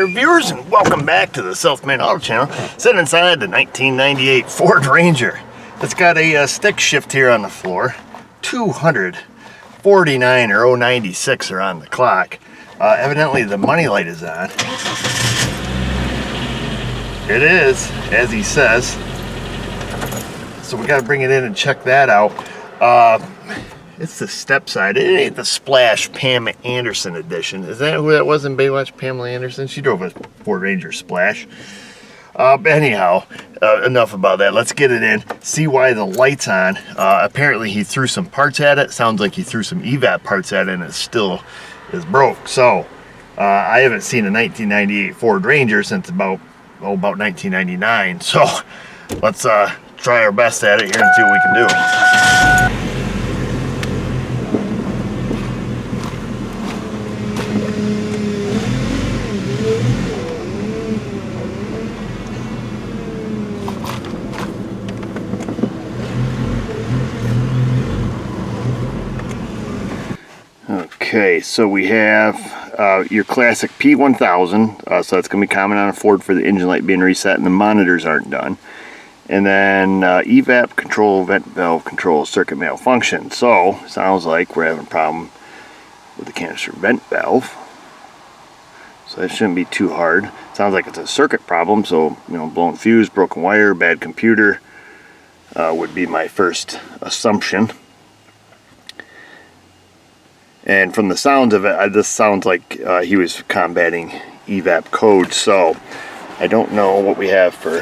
there, viewers, and welcome back to the Self-Made Auto Channel. Sitting inside the 1998 Ford Ranger. It's got a stick shift here on the floor. 249 or 096 are on the clock. Evidently the money light is on. It is, as he says. So we got to bring it in and check that out. It's the step side. It ain't the Splash Pam Anderson edition. Is that who that was in Baywatch? Pamela Anderson? She drove a Ford Ranger Splash. Anyhow, enough about that. Let's get it in, see why the light's on. Apparently he threw some parts at it. Sounds like he threw some EVAP parts at it and it still is broke. So I haven't seen a 1998 Ford Ranger since about 1999. So let's try our best at it here and see what we can do. Okay, so we have your classic P1000, so that's going to be common on a Ford for the engine light being reset and the monitors aren't done. And then EVAP control, vent valve control, circuit malfunction. So, sounds like we're having a problem with the canister vent valve. So that shouldn't be too hard. Sounds like it's a circuit problem, so, you know, blown fuse, broken wire, bad computer would be my first assumption. And from the sounds of it, this sounds like he was combating EVAP code. So I don't know what we have for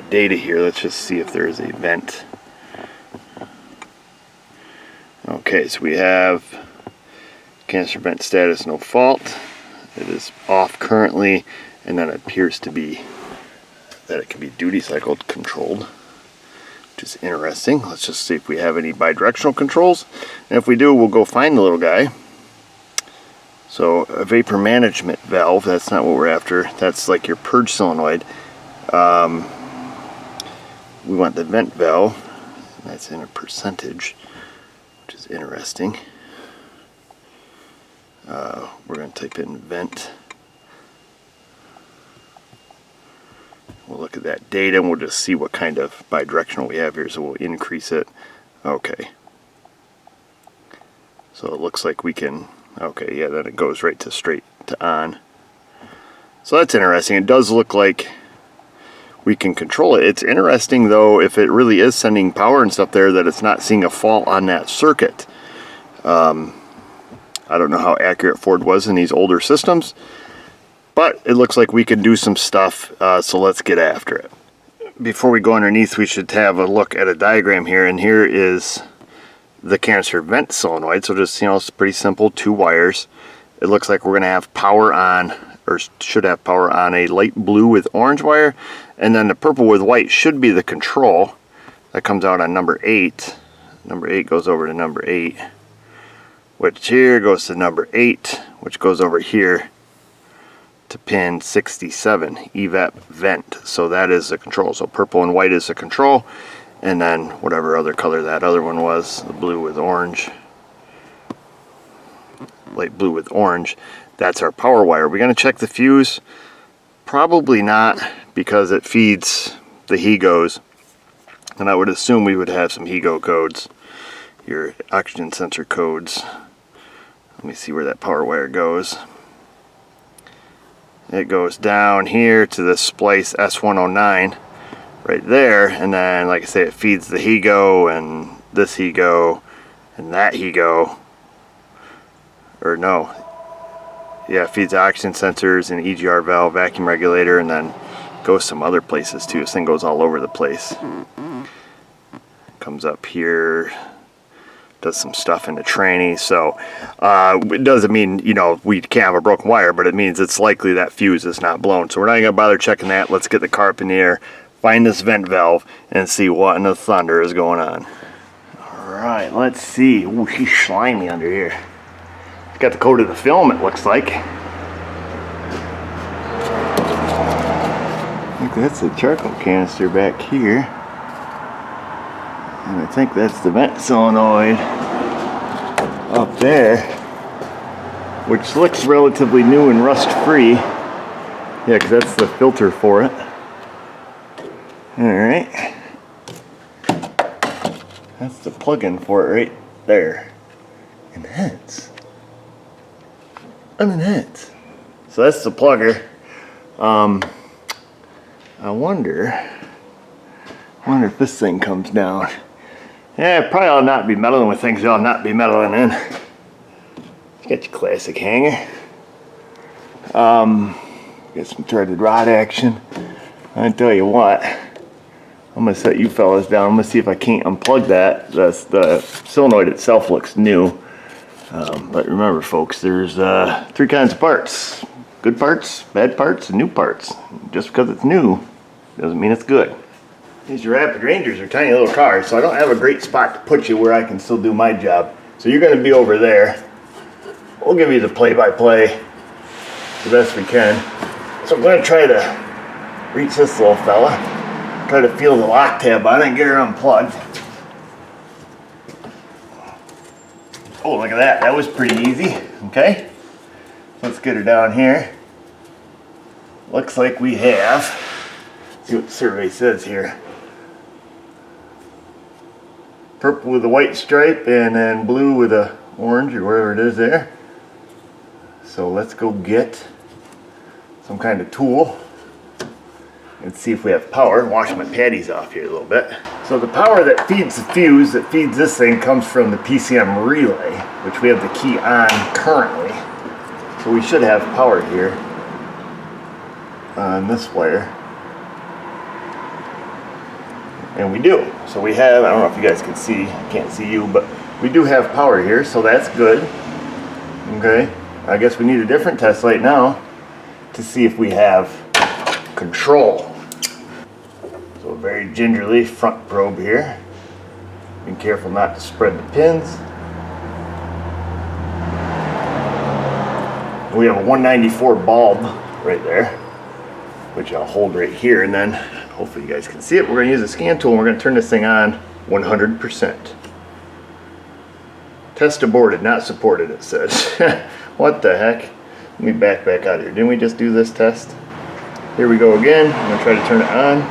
data here. Let's just see if there is a vent. Okay, so we have canister vent status, no fault. It is off currently, and then it appears to be that it can be duty cycle controlled, which is interesting. Let's just see if we have any bidirectional controls. And if we do, we'll go find the little guy. So a vapor management valve, that's not what we're after. That's like your purge solenoid. We want the vent valve. That's in a percentage, which is interesting. We're going to type in vent. We'll look at that data and we'll just see what kind of bidirectional we have here. So we'll increase it. Okay. So it looks like we can... Okay, yeah, then it goes right to straight to on. So that's interesting. It does look like we can control it. It's interesting, though, if it really is sending power and stuff there, that it's not seeing a fault on that circuit. I don't know how accurate Ford was in these older systems, but it looks like we can do some stuff, so let's get after it. Before we go underneath, we should have a look at a diagram here, and here is the canister vent solenoid. So just, you know, it's pretty simple, 2 wires. It looks like we're going to have power on, or should have power on, a light blue with orange wire, and then the purple with white should be the control. That comes out on number 8. Number 8 goes over to number 8, which here goes to number 8, which goes over here to pin 67, EVAP vent. So that is the control. So purple and white is the control, and then whatever other color that other one was, the blue with orange, light blue with orange, that's our power wire. We're going to check the fuse. Probably not, because it feeds the HEGOs, and I would assume we would have some HEGO codes, your oxygen sensor codes. Let me see where that power wire goes. It goes down here to the splice S109 right there, and then, like I say, it feeds the HEGO and this HEGO and that HEGO, or no, yeah, it feeds oxygen sensors and EGR valve, vacuum regulator, and then goes some other places too. This thing goes all over the place. Comes up here, does some stuff in the tranny. So it doesn't mean, you know, we can't have a broken wire, but it means it's likely that fuse is not blown. So we're not gonna bother checking that. Let's get the car up in the air, find this vent valve, and see what in the thunder is going on. Alright, let's see. Ooh, he's slimy under here. It's got the coat of the film, it looks like. I think that's the charcoal canister back here. And I think that's the vent solenoid up there, which looks relatively new and rust-free. Yeah, because that's the filter for it. Alright. That's the plug-in for it right there. Enhance. Unenhance. So that's the plugger. I wonder if this thing comes down. Yeah, probably ought not be meddling with things you ought not be meddling in. You got your classic hanger. Get some threaded rod action. I tell you what, I'm gonna set you fellas down. I'm gonna see if I can't unplug that. The solenoid itself looks new. But remember folks, there's 3 kinds of parts. Good parts, bad parts, and new parts. Just because it's new doesn't mean it's good. These Rapid Rangers are tiny little cars, so I don't have a great spot to put you where I can still do my job. So you're going to be over there. We'll give you the play-by-play the best we can. So I'm going to try to reach this little fella, try to feel the lock tab on it and get her unplugged. Oh, look at that. That was pretty easy. Okay. Let's get her down here. Looks like we have, let's see what the survey says here. Purple with a white stripe and then blue with a orange or whatever it is there. So let's go get some kind of tool and see if we have power. Wash my patties off here a little bit. So the power that feeds the fuse, that feeds this thing, comes from the PCM relay, which we have the key on currently. So we should have power here on this wire. And we do. So we have, I don't know if you guys can see, I can't see you, but we do have power here, so that's good. Okay, I guess we need a different test light now to see if we have control. So a very gingerly front probe here. Be careful not to spread the pins. We have a 194 bulb right there, which I'll hold right here, and then hopefully you guys can see it. We're going to use a scan tool and we're going to turn this thing on 100%. Test aborted, not supported, it says. What the heck? Let me back out of here. Didn't we just do this test? Here we go again. I'm going to try to turn it on.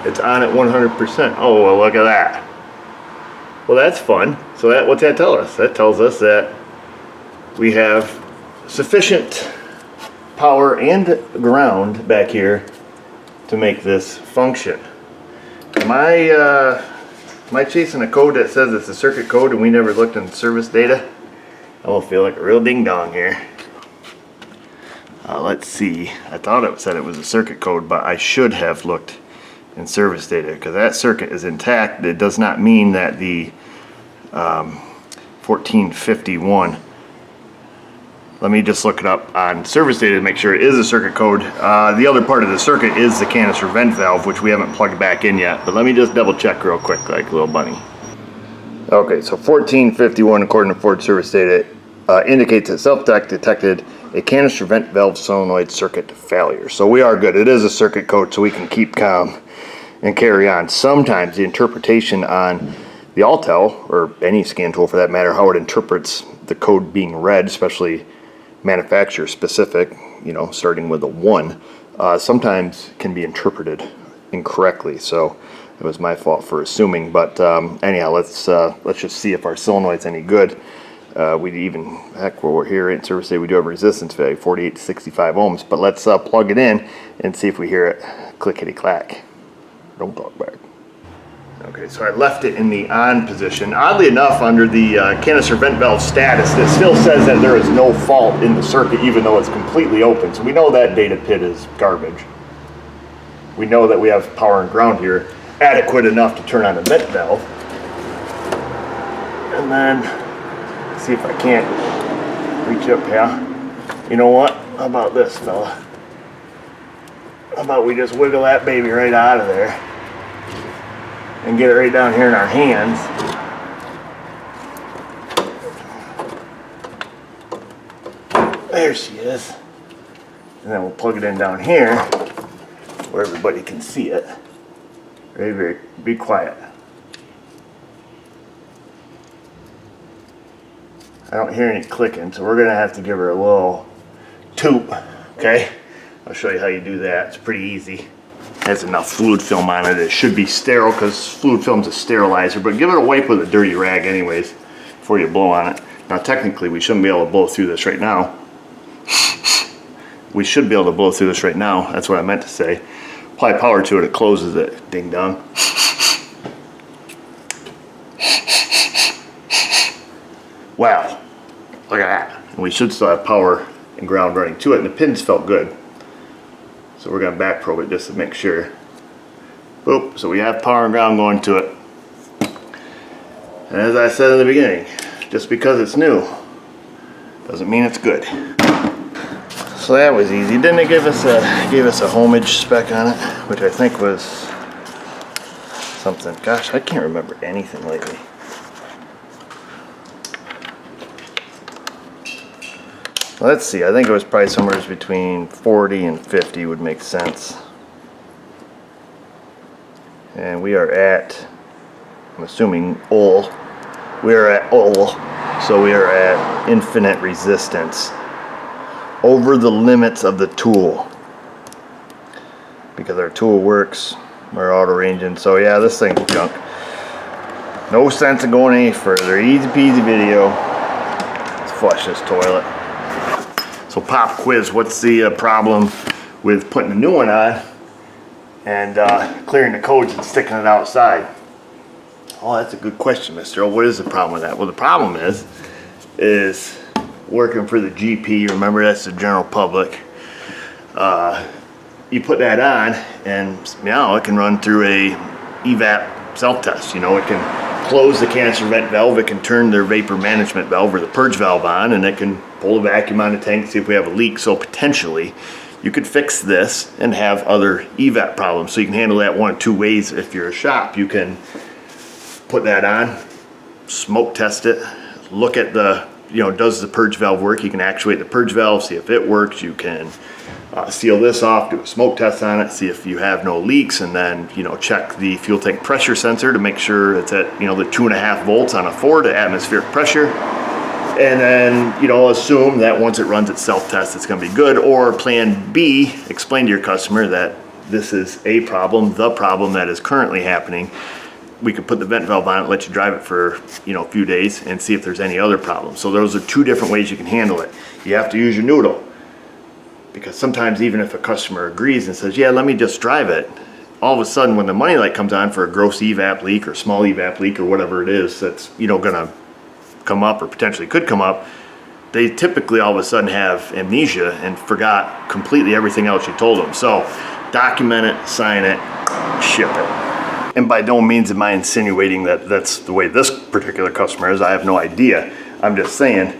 It's on at 100%. Oh, well, look at that. Well, that's fun. So what's that tell us? That tells us that we have sufficient power and ground back here to make this function. Am I chasing a code that says it's a circuit code and we never looked in service data? I will feel like a real ding dong here. Let's see. I thought it said it was a circuit code, but I should have looked in service data because that circuit is intact. It does not mean that the 1451. Let me just look it up on service data to make sure it is a circuit code. The other part of the circuit is the canister vent valve, which we haven't plugged back in yet, but let me just double check real quick like a little bunny. Okay, so 1451 according to Ford service data indicates that self-detected a canister vent valve solenoid circuit failure. So we are good. It is a circuit code, so we can keep calm and carry on. Sometimes the interpretation on the Altel, or any scan tool for that matter, how it interprets the code being read, especially manufacturer specific, you know, starting with a 1, sometimes can be interpreted incorrectly. So it was my fault for assuming, but anyhow, let's just see if our solenoid's any good. We even, heck, while we're here in service day, we do have a resistance value, 48 to 65 ohms, but let's plug it in and see if we hear it clickety clack. Don't talk back. Okay, so I left it in the on position. Oddly enough, under the canister vent valve status, it still says that there is no fault in the circuit, even though it's completely open. So we know that data pit is garbage. We know that we have power and ground here, adequate enough to turn on the vent valve. And then, see if I can't reach up here. You know what? How about this, fella? How about we just wiggle that baby right out of there and get it right down here in our hands. There she is. And then we'll plug it in down here where everybody can see it. Very, be quiet. I don't hear any clicking, so we're gonna have to give her a little toot, okay? I'll show you how you do that. It's pretty easy. It has enough fluid film on it. It should be sterile because fluid film's a sterilizer, but give it a wipe with a dirty rag anyways before you blow on it. Now technically we shouldn't be able to blow through this right now. We should be able to blow through this right now. That's what I meant to say. Apply power to it, it closes it. Ding dong. Wow, look at that. And we should still have power and ground running to it, and the pins felt good. So we're gonna back probe it just to make sure. Boop, so we have power and ground going to it. And as I said in the beginning, just because it's new doesn't mean it's good. So that was easy. Then they gave us a homage spec on it, which I think was something. Gosh, I can't remember anything lately. Let's see, I think it was probably somewhere between 40 and 50 would make sense. And we are at, I'm assuming ol. We are at ol, so we are at infinite resistance. Over the limits of the tool. Because our tool works, our auto ranging. So yeah, this thing's junk. No sense in going any further. Easy peasy video. Let's flush this toilet. So pop quiz, what's the problem with putting a new one on and clearing the codes and sticking it outside? Oh, that's a good question, Mr. O. What is the problem with that? Well, the problem is working for the GP. Remember, that's the general public. You put that on and it can run through a EVAP self-test. You know, it can close the canister vent valve, it can turn their vapor management valve or the purge valve on, and it can pull the vacuum on the tank, see if we have a leak. So potentially you could fix this and have other EVAP problems. So you can handle that one of two ways. If you're a shop, you can put that on, smoke test it, look at the, does the purge valve work? You can actuate the purge valve, see if it works. You can seal this off, do a smoke test on it, see if you have no leaks, and then check the fuel tank pressure sensor to make sure it's at the 2.5 volts on a 4 to atmospheric pressure. And then, assume that once it runs its self-test, it's going to be good. Or plan B, explain to your customer that this is a problem, the problem that is currently happening. We could put the vent valve on it, let you drive it for, a few days and see if there's any other problems. So those are two different ways you can handle it. You have to use your noodle. Because sometimes even if a customer agrees and says, yeah, let me just drive it, all of a sudden when the money light comes on for a gross EVAP leak or small EVAP leak or whatever it is that's, gonna come up or potentially could come up, they typically all of a sudden have amnesia and forgot completely everything else you told them. So document it, sign it, ship it. And by no means am I insinuating that that's the way this particular customer is. I have no idea. I'm just saying,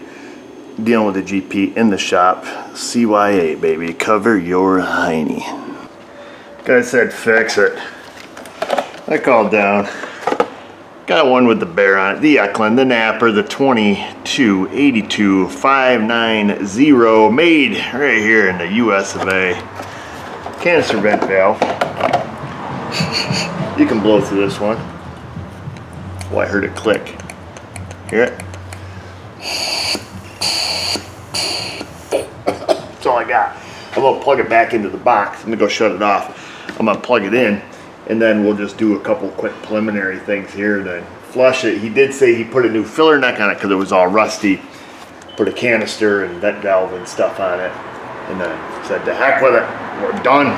dealing with the GP in the shop, CYA baby, cover your hiney. Guy said fix it. I called down. Got one with the bear on it, the Eklund, the Napper, the 2282590, made right here in the US of A. Canister vent valve. You can blow through this one. Oh, I heard it click. Hear it? That's all I got. I'm gonna plug it back into the box. I'm gonna go shut it off. I'm gonna plug it in, and then we'll just do a couple quick preliminary things here, then flush it. He did say he put a new filler neck on it because it was all rusty. Put a canister and vent valve and stuff on it, and then said to heck with it, we're done.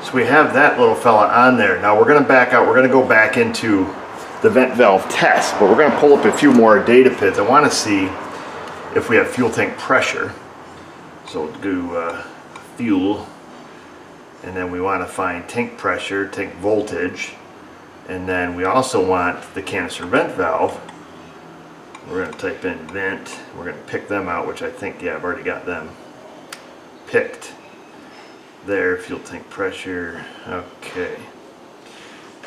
So we have that little fella on there. Now we're gonna back out, we're gonna go back into the vent valve test, but we're gonna pull up a few more data pins. I wanna see if we have fuel tank pressure. So we'll do fuel, and then we want to find tank pressure, tank voltage, and then we also want the canister vent valve. We're going to type in vent, we're going to pick them out, which I think, yeah, I've already got them picked there. Fuel tank pressure, okay.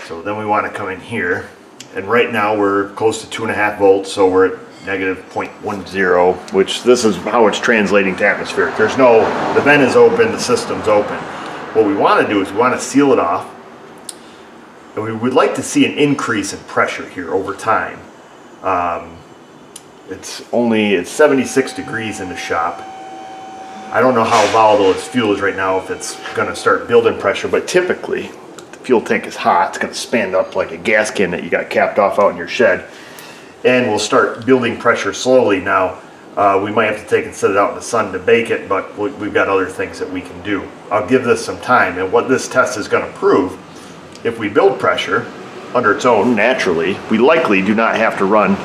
So then we want to come in here, and right now we're close to 2.5 volts, so we're at negative 0.10, which this is how it's translating to atmospheric. There's no, the vent is open, the system's open. What we want to do is we want to seal it off, and we would like to see an increase in pressure here over time. It's 76 degrees in the shop. I don't know how volatile this fuel is right now, if it's gonna start building pressure, but typically the fuel tank is hot. It's gonna stand up like a gas can that you got capped off out in your shed, and we'll start building pressure slowly. Now, we might have to take and set it out in the sun to bake it, but we've got other things that we can do. I'll give this some time, and what this test is gonna prove, if we build pressure under its own naturally, we likely do not have to run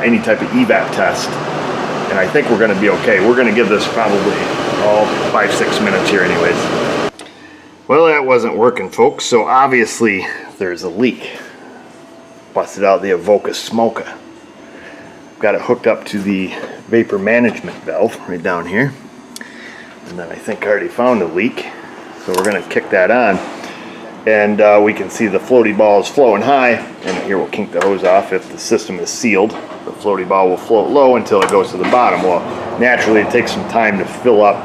any type of EVAP test, and I think we're going to be okay. We're going to give this probably 5-6 minutes here anyways. Well, that wasn't working, folks, so obviously there's a leak. Busted out the Avoca smoker. Got it hooked up to the vapor management valve right down here, and then I think I already found a leak, so we're going to kick that on. And we can see the floaty ball is floating high, and here we'll kink the hose off. If the system is sealed, the floaty ball will float low until it goes to the bottom. Well, naturally it takes some time to fill up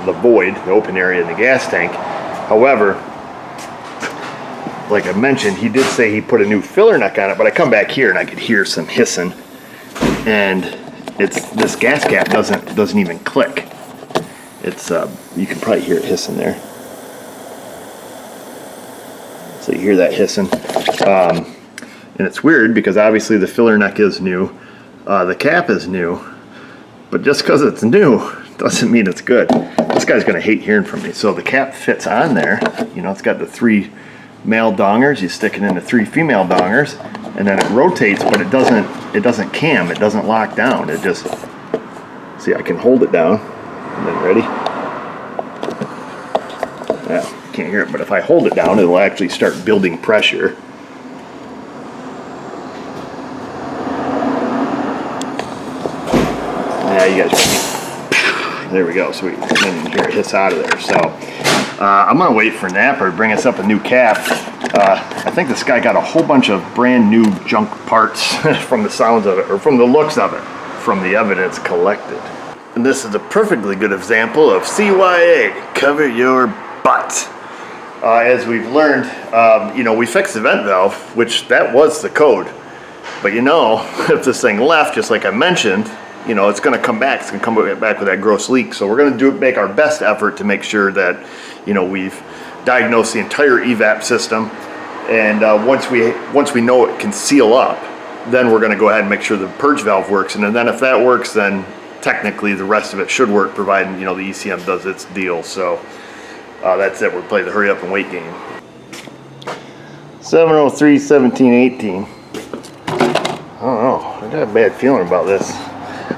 the void, the open area in the gas tank. However, like I mentioned, he did say he put a new filler neck on it, but I come back here and I could hear some hissing, and this gas cap doesn't even click. It's you can probably hear it hissing there. So you hear that hissing, and it's weird because obviously the filler neck is new, the cap is new, but just because it's new doesn't mean it's good. This guy's going to hate hearing from me. So the cap fits on there, you know, it's got the 3 male dongers, you stick it into 3 female dongers, and then it rotates, but it doesn't cam, it doesn't lock down. It just, see, I can hold it down, and then ready? Yeah. Can't hear it, but if I hold it down, it'll actually start building pressure. Yeah, you guys ready? There we go. So we can hear it hiss out of there. So I'm gonna wait for Napper to bring us up a new cap. I think this guy got a whole bunch of brand new junk parts from the sounds of it, or from the looks of it, from the evidence collected. And this is a perfectly good example of CYA. Cover your butt. As we've learned, you know, we fixed the vent valve, which that was the code. But you know, if this thing left, just like I mentioned, you know, it's going to come back. It's going to come back with that gross leak. So we're going to make our best effort to make sure that, you know, we've diagnosed the entire EVAP system. And once we know it can seal up, then we're going to go ahead and make sure the purge valve works. And then if that works, then technically the rest of it should work, providing, you know, the ECM does its deal. So. That's it. We're playing the hurry up and wait game. 7:03, 17:18. I don't know. I got a bad feeling about this.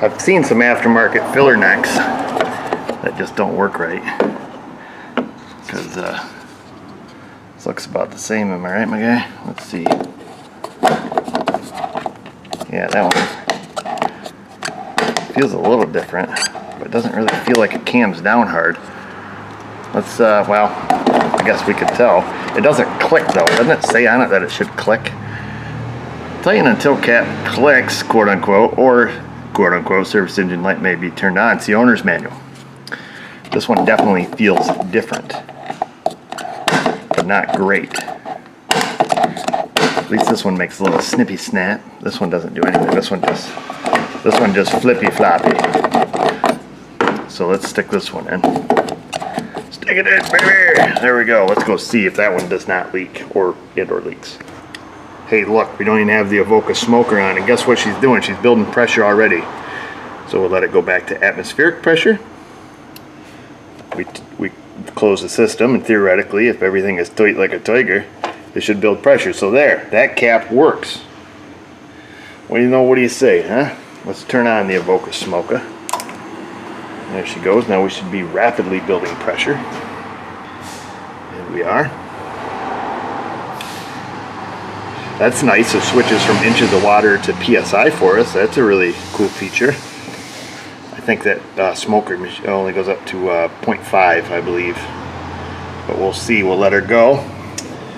I've seen some aftermarket filler necks that just don't work right. Because this looks about the same. Am I right, my guy? Let's see. Yeah, that one feels a little different, but it doesn't really feel like it cams down hard. Let's, well, I guess we could tell. It doesn't click though. Doesn't it say on it that it should click? I'll tell you, until cap clicks, quote unquote, or quote unquote, service engine light may be turned on. It's the owner's manual. This one definitely feels different, but not great. At least this one makes a little snippy snap. This one doesn't do anything. This one just flippy floppy. So let's stick this one in. Stick it in, baby! There we go. Let's go see if that one does not leak, or it leaks. Hey, look, we don't even have the Avoca smoker on, and guess what she's doing? She's building pressure already. So we'll let it go back to atmospheric pressure. We close the system, and theoretically, if everything is tight like a tiger, it should build pressure. So there, that cap works. What do you say, huh? Let's turn on the Avoca smoker. There she goes. Now we should be rapidly building pressure. Here we are. That's nice. It switches from inches of water to PSI for us. That's a really cool feature. I think that smoker only goes up to 0.5, I believe. But we'll see. We'll let her go.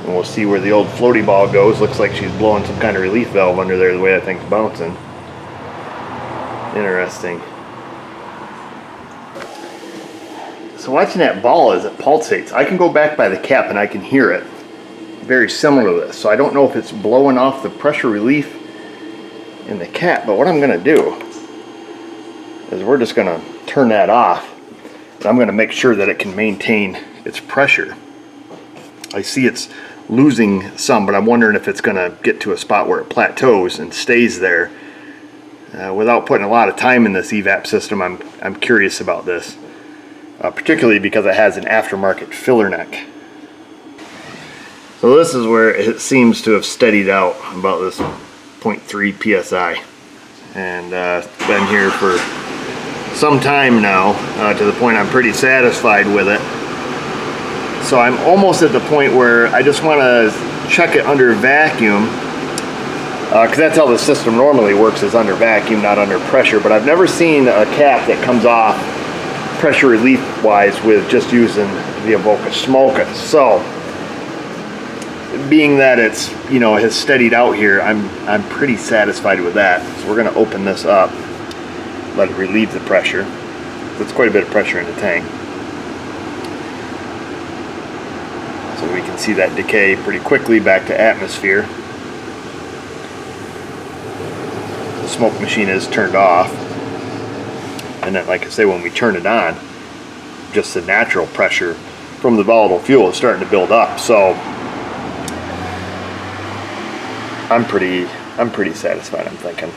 And we'll see where the old floaty ball goes. Looks like she's blowing some kind of relief valve under there, the way that thing's bouncing. Interesting. So watching that ball as it pulsates, I can go back by the cap and I can hear it. Very similar to this. So I don't know if it's blowing off the pressure relief in the cap, but what I'm going to do is we're just going to turn that off But I'm going to make sure that it can maintain its pressure. I see it's losing some, but I'm wondering if it's going to get to a spot where it plateaus and stays there. Without putting a lot of time in this EVAP system, I'm curious about this, particularly because it has an aftermarket filler neck. So this is where it seems to have steadied out about this 0.3 psi, and it's been here for some time now, to the point I'm pretty satisfied with it. So I'm almost at the point where I just want to check it under vacuum, because that's how the system normally works, is under vacuum, not under pressure. But I've never seen a cap that comes off pressure relief wise with just using the Avoca Smoka. So being that it's, you know, has steadied out here, I'm pretty satisfied with that. So we're going to open this up, let it relieve the pressure. That's quite a bit of pressure in the tank. So we can see that decay pretty quickly back to atmosphere. The smoke machine is turned off. And then, like I say, when we turn it on, just the natural pressure from the volatile fuel is starting to build up. So I'm pretty satisfied, I'm thinking.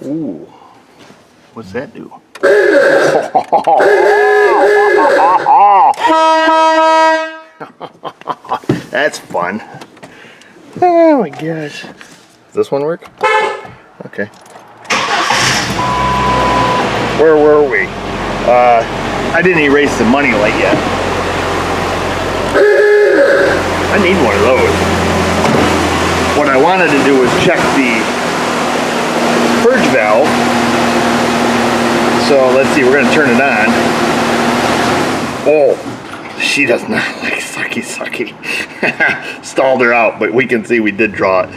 Ooh, what's that do? That's fun. Oh my gosh. Does this one work? Okay. Where were we? I didn't erase the money light yet. I need one of those. What I wanted to do was check the purge valve. So let's see, we're going to turn it on. Oh, she does not like sucky. Stalled her out, but we can see we did draw it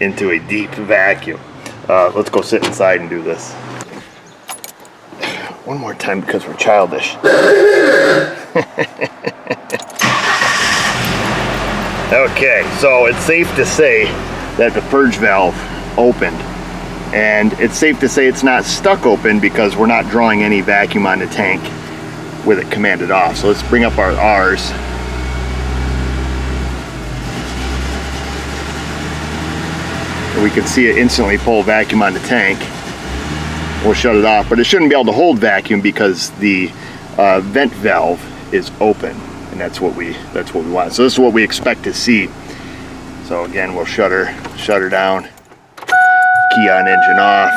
into a deep vacuum. Let's go sit inside and do this. One more time because we're childish. Okay, so it's safe to say that the purge valve opened. And it's safe to say it's not stuck open because we're not drawing any vacuum on the tank with it commanded off. So let's bring up our R's. And we can see it instantly pull vacuum on the tank. We'll shut it off, but it shouldn't be able to hold vacuum because the vent valve is open, and that's what we want. So this is what we expect to see. So again, we'll shut her down. Key on, engine off.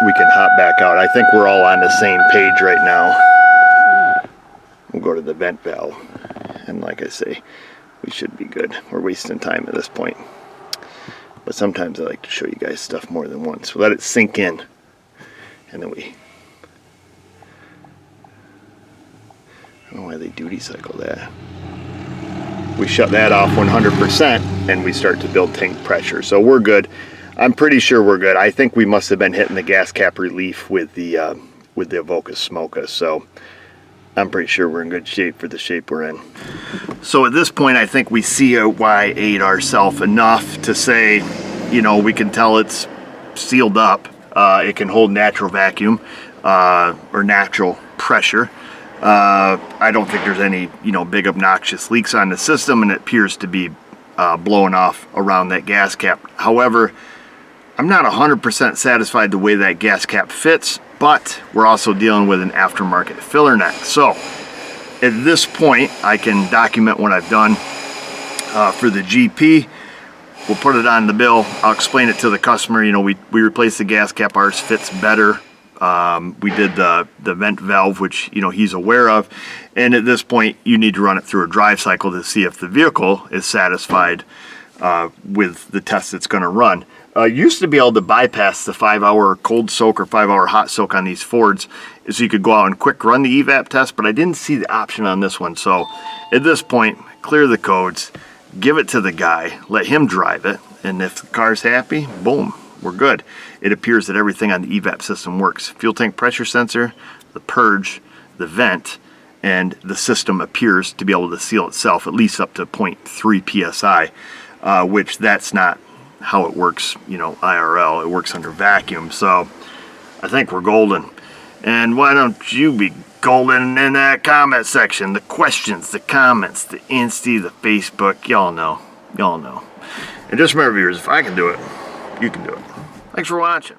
We can hop back out. I think we're all on the same page right now. We'll go to the vent valve, and like I say, we should be good. We're wasting time at this point, but sometimes I like to show you guys stuff more than once. So let it sink in, and then I don't know why they duty cycle that. We shut that off 100%, and we start to build tank pressure. So we're good. I'm pretty sure we're good. I think we must have been hitting the gas cap relief with the Avoca Smoka. So I'm pretty sure we're in good shape for the shape we're in. So at this point, I think we CY8 ourselves enough to say, you know, we can tell it's sealed up. It can hold natural vacuum or natural pressure. I don't think there's any, you know, big obnoxious leaks on the system, and it appears to be blowing off around that gas cap. However, I'm not 100% satisfied the way that gas cap fits, but we're also dealing with an aftermarket filler neck. So at this point, I can document what I've done for the GP. We'll put it on the bill. I'll explain it to the customer. You know, we replaced the gas cap. Ours fits better. We did the vent valve, which, you know, he's aware of. And at this point, you need to run it through a drive cycle to see if the vehicle is satisfied with the test it's going to run. Used to be able to bypass the 5-hour cold soak or 5-hour hot soak on these Fords, so you could go out and quick run the EVAP test, but I didn't see the option on this one. So at this point, clear the codes, give it to the guy, let him drive it, and if the car's happy, boom, we're good. It appears that everything on the EVAP system works. Fuel tank pressure sensor, the purge, the vent, and the system appears to be able to seal itself at least up to 0.3 psi, which that's not how it works, you know, IRL. It works under vacuum. So I think we're golden. And why don't you be golden in that comment section? The questions, the comments, the Insta, the Facebook, y'all know. Y'all know. And just remember, viewers, if I can do it, you can do it. Thanks for watching.